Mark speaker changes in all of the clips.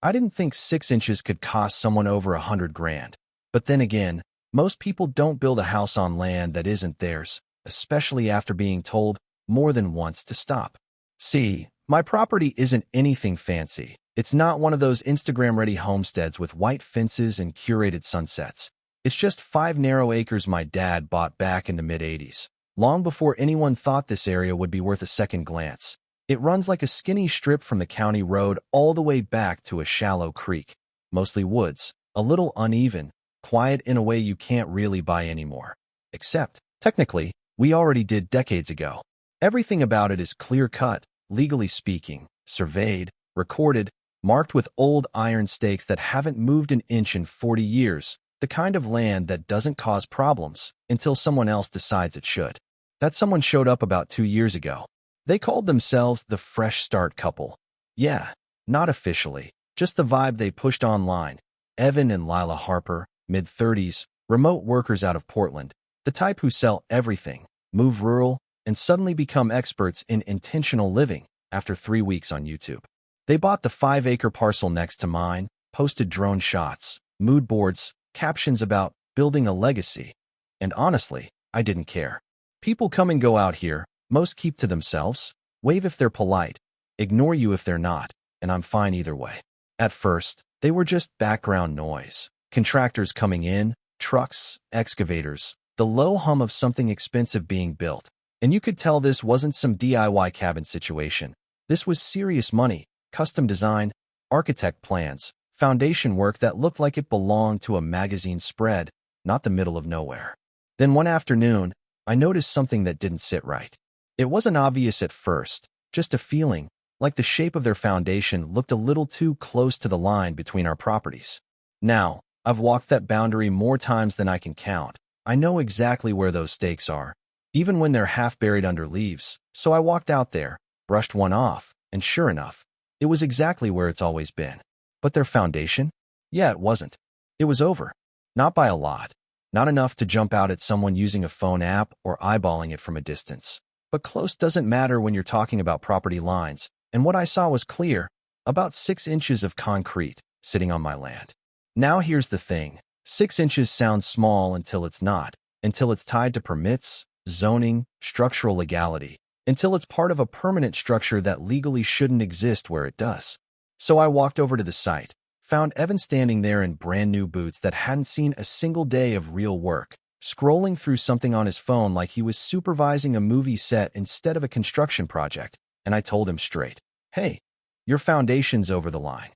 Speaker 1: I didn't think 6 inches could cost someone over 100 grand. But then again, most people don't build a house on land that isn't theirs, especially after being told more than once to stop. See, my property isn't anything fancy. It's not one of those Instagram-ready homesteads with white fences and curated sunsets. It's just 5 narrow acres my dad bought back in the mid-'80s, long before anyone thought this area would be worth a second glance. It runs like a skinny strip from the county road all the way back to a shallow creek. Mostly woods, a little uneven, quiet in a way you can't really buy anymore. Except, technically, we already did decades ago. Everything about it is clear-cut, legally speaking, surveyed, recorded, marked with old iron stakes that haven't moved an inch in 40 years, the kind of land that doesn't cause problems until someone else decides it should. That someone showed up about 2 years ago. They called themselves the Fresh Start Couple. Yeah, not officially, just the vibe they pushed online. Evan and Lila Harper, mid-30s, remote workers out of Portland, the type who sell everything, move rural, and suddenly become experts in intentional living after 3 weeks on YouTube. They bought the 5-acre parcel next to mine, posted drone shots, mood boards, captions about building a legacy. And honestly, I didn't care. People come and go out here, most keep to themselves, wave if they're polite, ignore you if they're not, and I'm fine either way. At first, they were just background noise. Contractors coming in, trucks, excavators, the low hum of something expensive being built. And you could tell this wasn't some DIY cabin situation. This was serious money, custom design, architect plans, foundation work that looked like it belonged to a magazine spread, not the middle of nowhere. Then one afternoon, I noticed something that didn't sit right. It wasn't obvious at first, just a feeling, like the shape of their foundation looked a little too close to the line between our properties. Now, I've walked that boundary more times than I can count. I know exactly where those stakes are, even when they're half buried under leaves, so I walked out there, brushed one off, and sure enough, it was exactly where it's always been. But their foundation? Yeah, it wasn't. It was over. Not by a lot. Not enough to jump out at someone using a phone app or eyeballing it from a distance. But close doesn't matter when you're talking about property lines, and what I saw was clear, about 6 inches of concrete sitting on my land. Now here's the thing. 6 inches sounds small until it's not, until it's tied to permits, zoning, structural legality, until it's part of a permanent structure that legally shouldn't exist where it does. So I walked over to the site, found Evan standing there in brand new boots that hadn't seen a single day of real work, scrolling through something on his phone like he was supervising a movie set instead of a construction project, and I told him straight, "Hey, your foundation's over the line."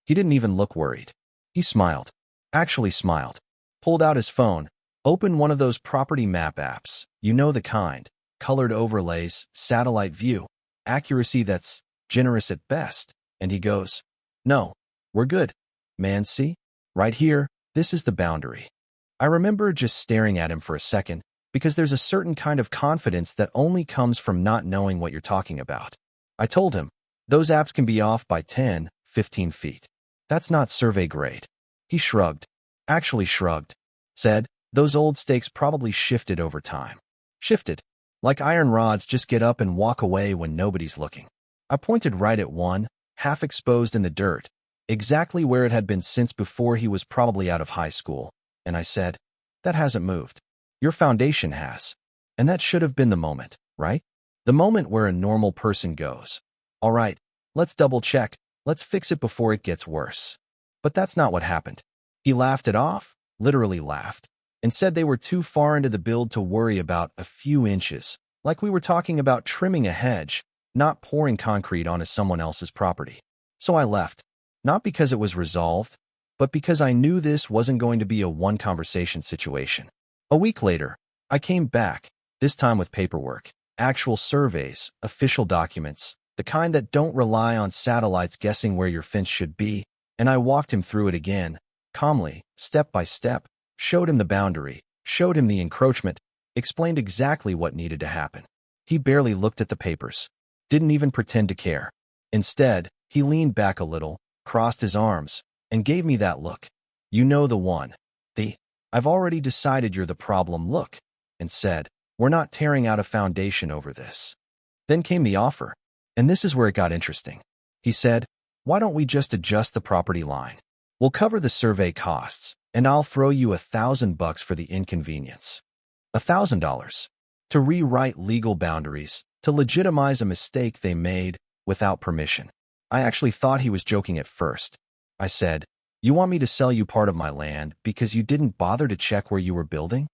Speaker 1: He didn't even look worried. He smiled. Actually smiled. Pulled out his phone, opened one of those property map apps, you know the kind, colored overlays, satellite view, accuracy that's generous at best, and he goes, "No, we're good, man, see? Right here, this is the boundary." I remember just staring at him for a second, because there's a certain kind of confidence that only comes from not knowing what you're talking about. I told him, "Those apps can be off by 10, 15 feet. That's not survey grade." He shrugged, actually shrugged, said, "Those old stakes probably shifted over time." Shifted. Like iron rods just get up and walk away when nobody's looking. I pointed right at one, half exposed in the dirt, exactly where it had been since before he was probably out of high school, and I said, "That hasn't moved. Your foundation has." And that should have been the moment, right? The moment where a normal person goes, "All right, let's double check, let's fix it before it gets worse." But that's not what happened. He laughed it off, literally laughed, and said they were too far into the build to worry about a few inches, like we were talking about trimming a hedge, not pouring concrete onto someone else's property. So I left, not because it was resolved, but because I knew this wasn't going to be a one-conversation situation. A week later, I came back, this time with paperwork, actual surveys, official documents, the kind that don't rely on satellites guessing where your fence should be, and I walked him through it again, calmly, step by step, showed him the boundary, showed him the encroachment, explained exactly what needed to happen. He barely looked at the papers, didn't even pretend to care. Instead, he leaned back a little, crossed his arms, and gave me that look. You know the one. The, "I've already decided you're the problem" look, and said, "We're not tearing out a foundation over this." Then came the offer, and this is where it got interesting. He said, Why don't we just adjust the property line? We'll cover the survey costs, and I'll throw you $1,000 for the inconvenience. $1,000 to rewrite legal boundaries, to legitimize a mistake they made without permission. I actually thought he was joking at first. I said, "You want me to sell you part of my land because you didn't bother to check where you were building?"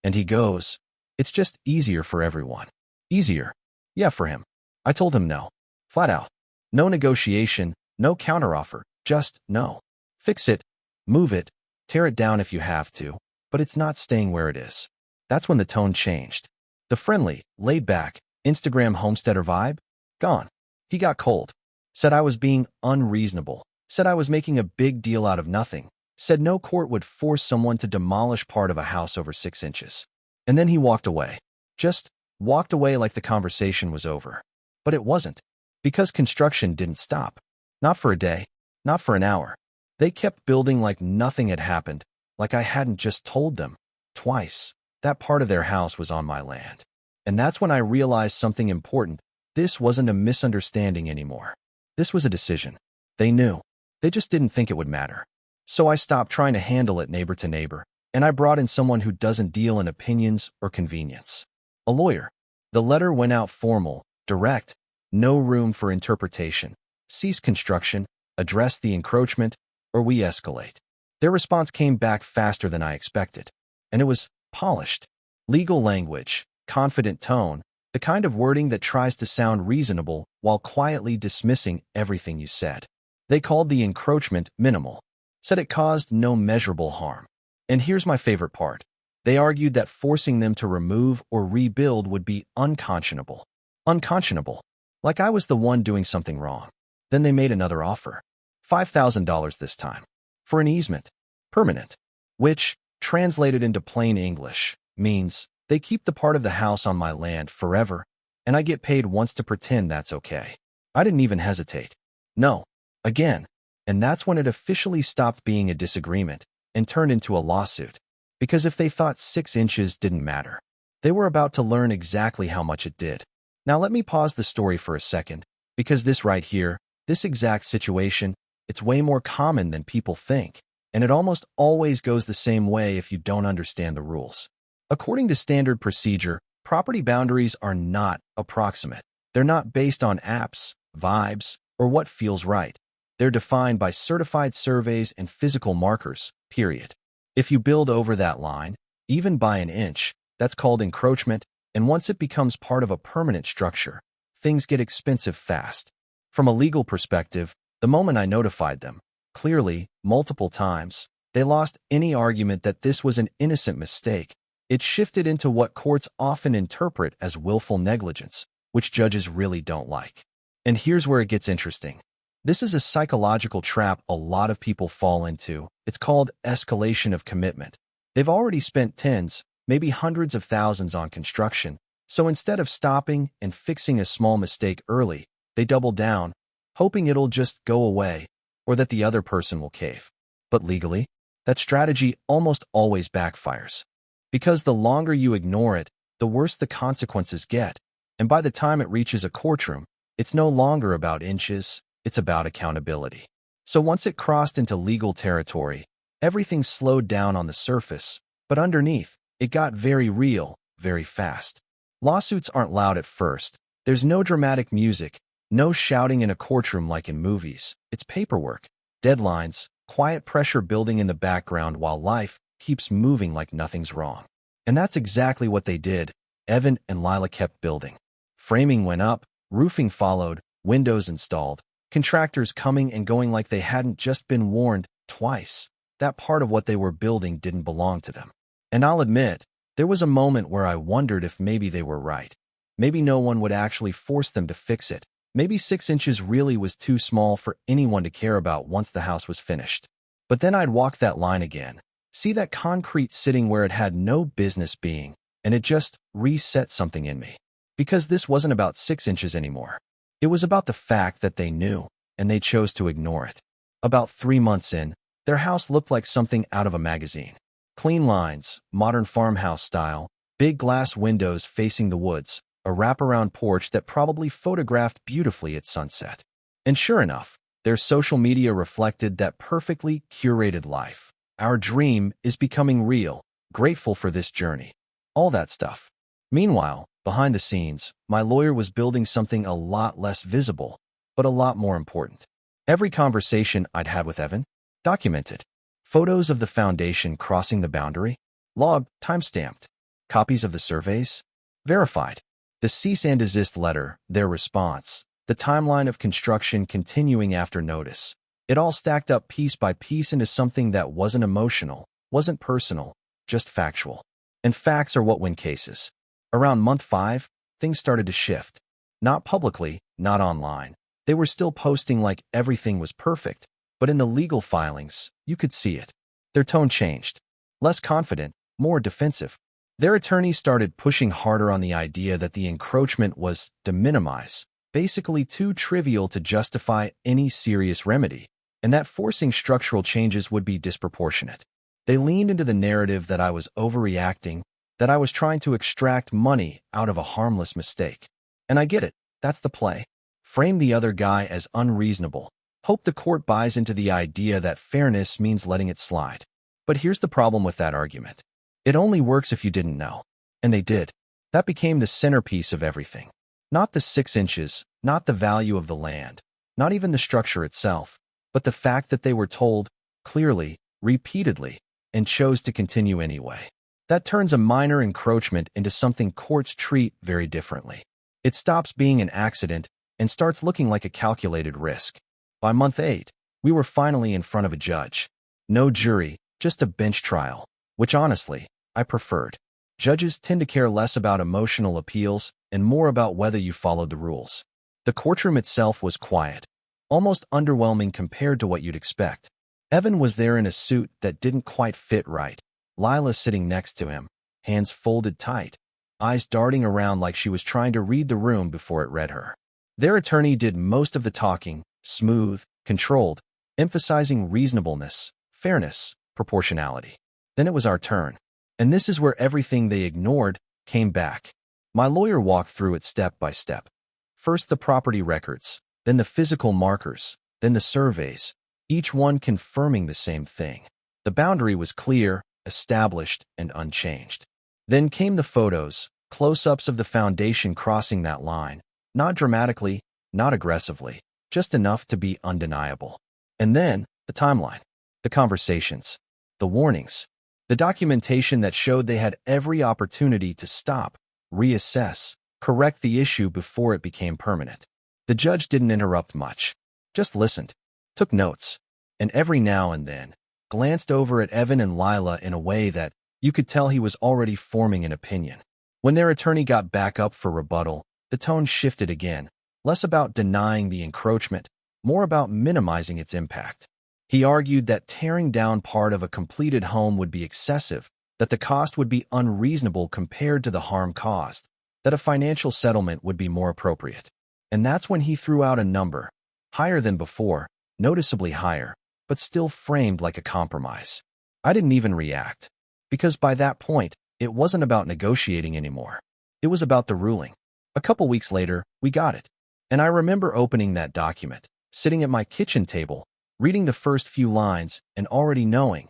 Speaker 1: And he goes, "It's just easier for everyone." Easier? Yeah, for him. I told him no. Flat out. No negotiation, no counteroffer, just no. Fix it, move it, tear it down if you have to, but it's not staying where it is. That's when the tone changed. The friendly, laid-back, Instagram homesteader vibe? Gone. He got cold. Said I was being unreasonable. Said I was making a big deal out of nothing. Said no court would force someone to demolish part of a house over 6 inches. And then he walked away. Just walked away like the conversation was over. But it wasn't. Because construction didn't stop. Not for a day. Not for an hour. They kept building like nothing had happened, like I hadn't just told them. Twice. That part of their house was on my land. And that's when I realized something important. This wasn't a misunderstanding anymore. This was a decision. They knew. They just didn't think it would matter. So I stopped trying to handle it neighbor to neighbor, and I brought in someone who doesn't deal in opinions or convenience. A lawyer. The letter went out formal, direct, no room for interpretation. Cease construction, address the encroachment, or we escalate. Their response came back faster than I expected. And it was polished. Legal language, confident tone, the kind of wording that tries to sound reasonable while quietly dismissing everything you said. They called the encroachment minimal, said it caused no measurable harm. And here's my favorite part. They argued that forcing them to remove or rebuild would be unconscionable. Unconscionable. Like I was the one doing something wrong. Then they made another offer. $5,000 this time. For an easement. Permanent. Which, translated into plain English, means they keep the part of the house on my land forever, and I get paid once to pretend that's okay. I didn't even hesitate. No. Again. And that's when it officially stopped being a disagreement and turned into a lawsuit. Because if they thought 6 inches didn't matter, they were about to learn exactly how much it did. Now let me pause the story for a second, because this right here, this exact situation, it's way more common than people think, and it almost always goes the same way if you don't understand the rules. According to standard procedure, property boundaries are not approximate. They're not based on apps, vibes, or what feels right. They're defined by certified surveys and physical markers, period. If you build over that line, even by an inch, that's called encroachment, and once it becomes part of a permanent structure, things get expensive fast. From a legal perspective, the moment I notified them, clearly, multiple times, they lost any argument that this was an innocent mistake. It shifted into what courts often interpret as willful negligence, which judges really don't like. And here's where it gets interesting. This is a psychological trap a lot of people fall into. It's called escalation of commitment. They've already spent tens, maybe hundreds of thousands on construction, so instead of stopping and fixing a small mistake early, they double down, hoping it'll just go away or that the other person will cave. But legally, that strategy almost always backfires. Because the longer you ignore it, the worse the consequences get, and by the time it reaches a courtroom, it's no longer about inches, it's about accountability. So once it crossed into legal territory, everything slowed down on the surface, but underneath, it got very real, very fast. Lawsuits aren't loud at first. There's no dramatic music, no shouting in a courtroom like in movies. It's paperwork, deadlines, quiet pressure building in the background while life keeps moving like nothing's wrong. And that's exactly what they did. Evan and Lila kept building. Framing went up, roofing followed, windows installed, contractors coming and going like they hadn't just been warned twice. That part of what they were building didn't belong to them. And I'll admit, there was a moment where I wondered if maybe they were right. Maybe no one would actually force them to fix it. Maybe 6 inches really was too small for anyone to care about once the house was finished. But then I'd walk that line again, see that concrete sitting where it had no business being, and it just reset something in me. Because this wasn't about 6 inches anymore. It was about the fact that they knew, and they chose to ignore it. About 3 months in, their house looked like something out of a magazine. Clean lines, modern farmhouse style, big glass windows facing the woods, a wraparound porch that probably photographed beautifully at sunset. And sure enough, Their social media reflected that perfectly curated life. Our dream is becoming real. Grateful for this journey. All that stuff. Meanwhile, behind the scenes, my lawyer was building something a lot less visible, but a lot more important. Every conversation I'd had with Evan, documented. Photos of the foundation crossing the boundary, logged, timestamped. Copies of the surveys, verified. The cease and desist letter, their response, the timeline of construction continuing after notice. It all stacked up piece by piece into something that wasn't emotional, wasn't personal, just factual. And facts are what win cases. Around month 5, things started to shift. Not publicly, not online. They were still posting like everything was perfect, but in the legal filings, you could see it. Their tone changed. Less confident, more defensive. Their attorneys started pushing harder on the idea that the encroachment was de minimis, basically too trivial to justify any serious remedy, and that forcing structural changes would be disproportionate. They leaned into the narrative that I was overreacting, that I was trying to extract money out of a harmless mistake. And I get it, that's the play. Frame the other guy as unreasonable. Hope the court buys into the idea that fairness means letting it slide. But here's the problem with that argument. It only works if you didn't know. And they did. That became the centerpiece of everything. Not the 6 inches, not the value of the land, not even the structure itself, but the fact that they were told, clearly, repeatedly, and chose to continue anyway. That turns a minor encroachment into something courts treat very differently. It stops being an accident and starts looking like a calculated risk. By month 8, we were finally in front of a judge. No jury, just a bench trial, which honestly, I preferred. Judges tend to care less about emotional appeals and more about whether you followed the rules. The courtroom itself was quiet, almost underwhelming compared to what you'd expect. Evan was there in a suit that didn't quite fit right. Lila sitting next to him, hands folded tight, eyes darting around like she was trying to read the room before it read her. Their attorney did most of the talking, smooth, controlled, emphasizing reasonableness, fairness, proportionality. Then it was our turn. And this is where everything they ignored came back. My lawyer walked through it step by step. First the property records, then the physical markers, then the surveys, each one confirming the same thing. The boundary was clear, established, and unchanged. Then came the photos, close-ups of the foundation crossing that line, not dramatically, not aggressively, just enough to be undeniable. And then, the timeline, the conversations, the warnings, the documentation that showed they had every opportunity to stop, reassess, correct the issue before it became permanent. The judge didn't interrupt much, just listened, took notes, and every now and then, glanced over at Evan and Lila in a way that you could tell he was already forming an opinion. When their attorney got back up for rebuttal, the tone shifted again, less about denying the encroachment, more about minimizing its impact. He argued that tearing down part of a completed home would be excessive, that the cost would be unreasonable compared to the harm caused, that a financial settlement would be more appropriate. And that's when he threw out a number, higher than before, noticeably higher, but still framed like a compromise. I didn't even react, because by that point, it wasn't about negotiating anymore. It was about the ruling. A couple weeks later, we got it. And I remember opening that document, sitting at my kitchen table, reading the first few lines and already knowing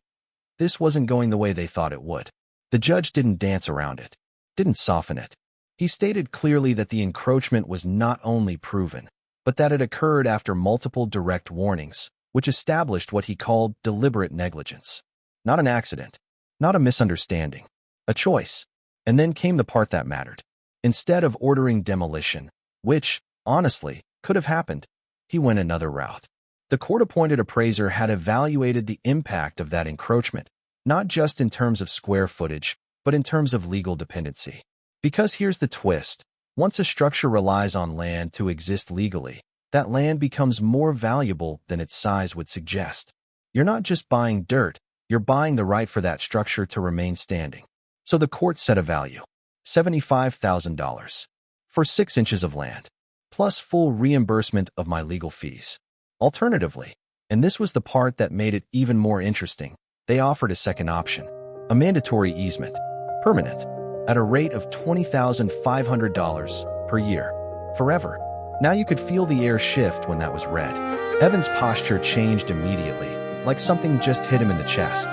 Speaker 1: this wasn't going the way they thought it would. The judge didn't dance around it, didn't soften it. He stated clearly that the encroachment was not only proven, but that it occurred after multiple direct warnings, which established what he called deliberate negligence. Not an accident, not a misunderstanding, a choice. And then came the part that mattered. Instead of ordering demolition, which, honestly, could have happened, he went another route. The court-appointed appraiser had evaluated the impact of that encroachment, not just in terms of square footage, but in terms of legal dependency. Because here's the twist. Once a structure relies on land to exist legally, that land becomes more valuable than its size would suggest. You're not just buying dirt, you're buying the right for that structure to remain standing. So the court set a value, $75,000, for 6 inches of land, plus full reimbursement of my legal fees. Alternatively, and this was the part that made it even more interesting, they offered a second option, a mandatory easement, permanent, at a rate of $20,500 per year, forever. Now you could feel the air shift when that was read. Evan's posture changed immediately, like something just hit him in the chest.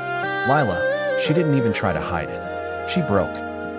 Speaker 1: Lila, she didn't even try to hide it. She broke,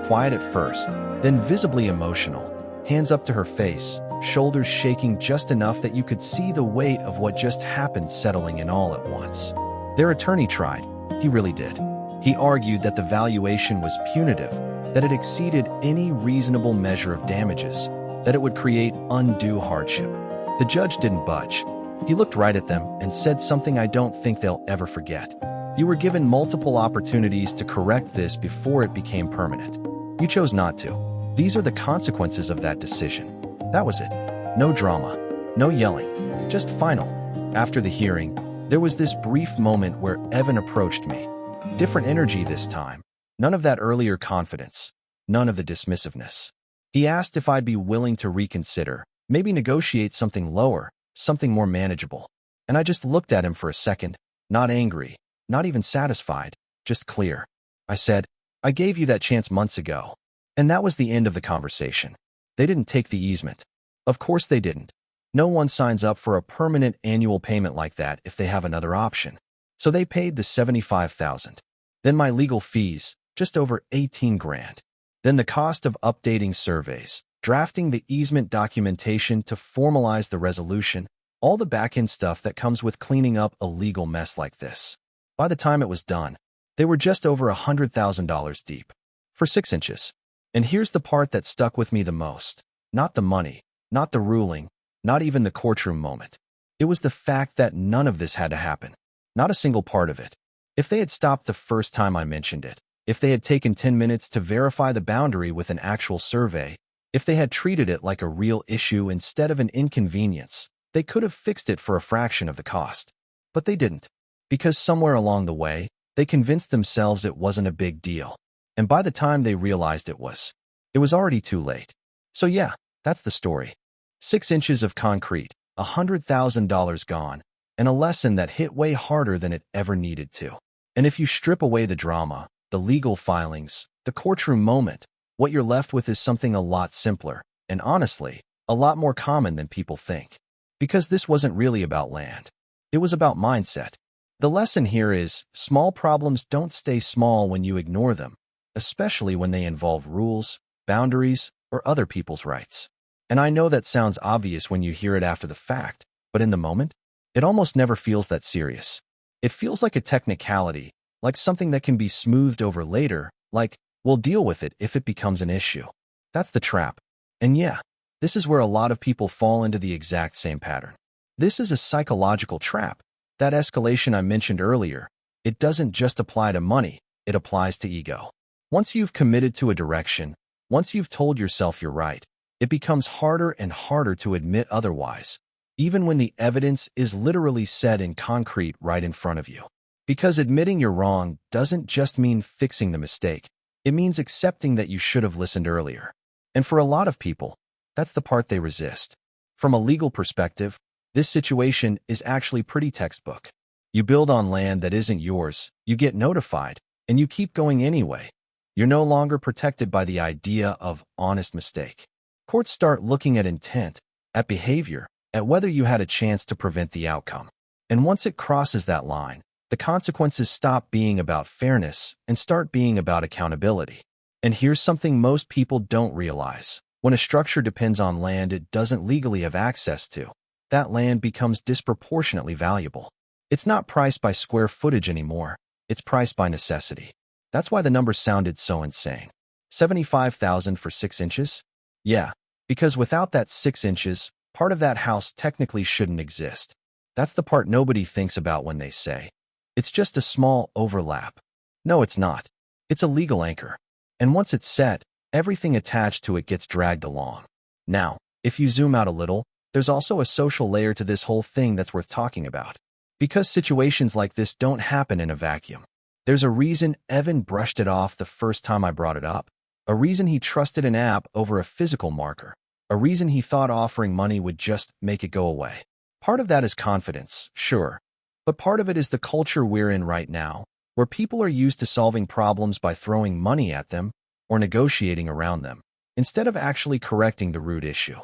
Speaker 1: quiet at first, then visibly emotional, hands up to her face, shoulders shaking just enough that you could see the weight of what just happened settling in all at once. Their attorney tried. He really did. He argued that the valuation was punitive, that it exceeded any reasonable measure of damages, that it would create undue hardship. The judge didn't budge. He looked right at them and said something I don't think they'll ever forget. You were given multiple opportunities to correct this before it became permanent. You chose not to. These are the consequences of that decision. That was it. No drama. No yelling. Just final. After the hearing, there was this brief moment where Evan approached me. Different energy this time. None of that earlier confidence. None of the dismissiveness. He asked if I'd be willing to reconsider, maybe negotiate something lower, something more manageable. And I just looked at him for a second, not angry, not even satisfied, just clear. I said, I gave you that chance months ago. And that was the end of the conversation. They didn't take the easement. Of course they didn't. No one signs up for a permanent annual payment like that if they have another option. So they paid the $75,000. Then my legal fees, just over 18 grand. Then the cost of updating surveys, drafting the easement documentation to formalize the resolution, all the back-end stuff that comes with cleaning up a legal mess like this. By the time it was done, they were just over $100,000 deep. For 6 inches. And here's the part that stuck with me the most. Not the money, not the ruling, not even the courtroom moment. It was the fact that none of this had to happen. Not a single part of it. If they had stopped the first time I mentioned it, if they had taken 10 minutes to verify the boundary with an actual survey, if they had treated it like a real issue instead of an inconvenience, they could have fixed it for a fraction of the cost. But they didn't. Because somewhere along the way, they convinced themselves it wasn't a big deal. And by the time they realized it was already too late. So yeah, that's the story. 6 inches of concrete, $100,000 gone, and a lesson that hit way harder than it ever needed to. And if you strip away the drama, the legal filings, the courtroom moment, what you're left with is something a lot simpler, and honestly, a lot more common than people think. Because this wasn't really about land. It was about mindset. The lesson here is, small problems don't stay small when you ignore them, especially when they involve rules, boundaries, or other people's rights. And I know that sounds obvious when you hear it after the fact, but in the moment, it almost never feels that serious. It feels like a technicality, like something that can be smoothed over later, like, we'll deal with it if it becomes an issue. That's the trap. And yeah, this is where a lot of people fall into the exact same pattern. This is a psychological trap. That escalation I mentioned earlier, it doesn't just apply to money, it applies to ego. Once you've committed to a direction, once you've told yourself you're right, it becomes harder and harder to admit otherwise, even when the evidence is literally set in concrete right in front of you. Because admitting you're wrong doesn't just mean fixing the mistake. It means accepting that you should have listened earlier. And for a lot of people, that's the part they resist. From a legal perspective, this situation is actually pretty textbook. You build on land that isn't yours, you get notified, and you keep going anyway. You're no longer protected by the idea of honest mistake. Courts start looking at intent, at behavior, at whether you had a chance to prevent the outcome. And once it crosses that line, the consequences stop being about fairness and start being about accountability. And here's something most people don't realize. When a structure depends on land it doesn't legally have access to, that land becomes disproportionately valuable. It's not priced by square footage anymore. It's priced by necessity. That's why the number sounded so insane. 75,000 for 6 inches? Yeah, because without that 6 inches, part of that house technically shouldn't exist. That's the part nobody thinks about when they say, it's just a small overlap. No, it's not. It's a legal anchor. And once it's set, everything attached to it gets dragged along. Now, if you zoom out a little, there's also a social layer to this whole thing that's worth talking about. Because situations like this don't happen in a vacuum. There's a reason Evan brushed it off the first time I brought it up. A reason he trusted an app over a physical marker. A reason he thought offering money would just make it go away. Part of that is confidence, sure. But part of it is the culture we're in right now, where people are used to solving problems by throwing money at them or negotiating around them, instead of actually correcting the root issue.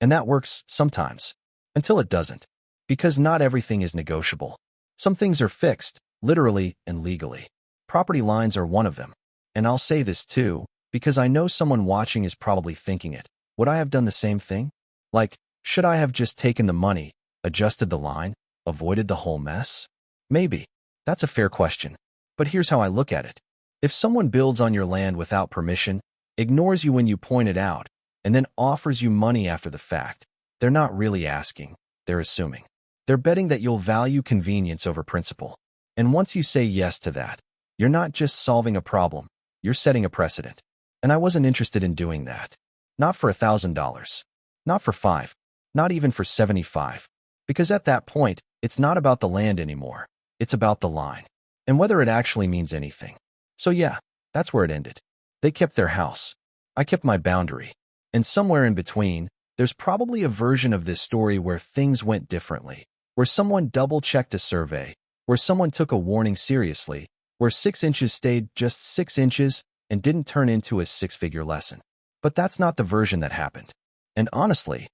Speaker 1: And that works sometimes, until it doesn't. Because not everything is negotiable. Some things are fixed, literally and legally. Property lines are one of them. And I'll say this too, because I know someone watching is probably thinking it. Would I have done the same thing? Like, should I have just taken the money, adjusted the line, avoided the whole mess? Maybe. That's a fair question. But here's how I look at it. If someone builds on your land without permission, ignores you when you point it out, and then offers you money after the fact, they're not really asking, they're assuming. They're betting that you'll value convenience over principle. And once you say yes to that, you're not just solving a problem, you're setting a precedent. And I wasn't interested in doing that. Not for $1,000. Not for $5. Not even for $75. Because at that point, it's not about the land anymore. It's about the line. And whether it actually means anything. So yeah, that's where it ended. They kept their house. I kept my boundary. And somewhere in between, there's probably a version of this story where things went differently. Where someone double-checked a survey. Where someone took a warning seriously. Where 6 inches stayed just 6 inches and didn't turn into a six-figure lesson. But that's not the version that happened. And honestly,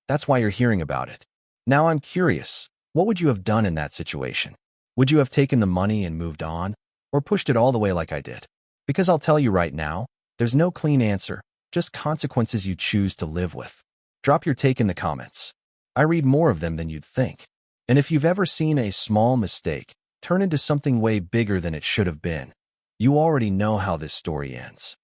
Speaker 1: that's why you're hearing about it. Now I'm curious, what would you have done in that situation? Would you have taken the money and moved on? Or pushed it all the way like I did? Because I'll tell you right now, there's no clean answer, just consequences you choose to live with. Drop your take in the comments. I read more of them than you'd think. And if you've ever seen a small mistake turn into something way bigger than it should have been, you already know how this story ends.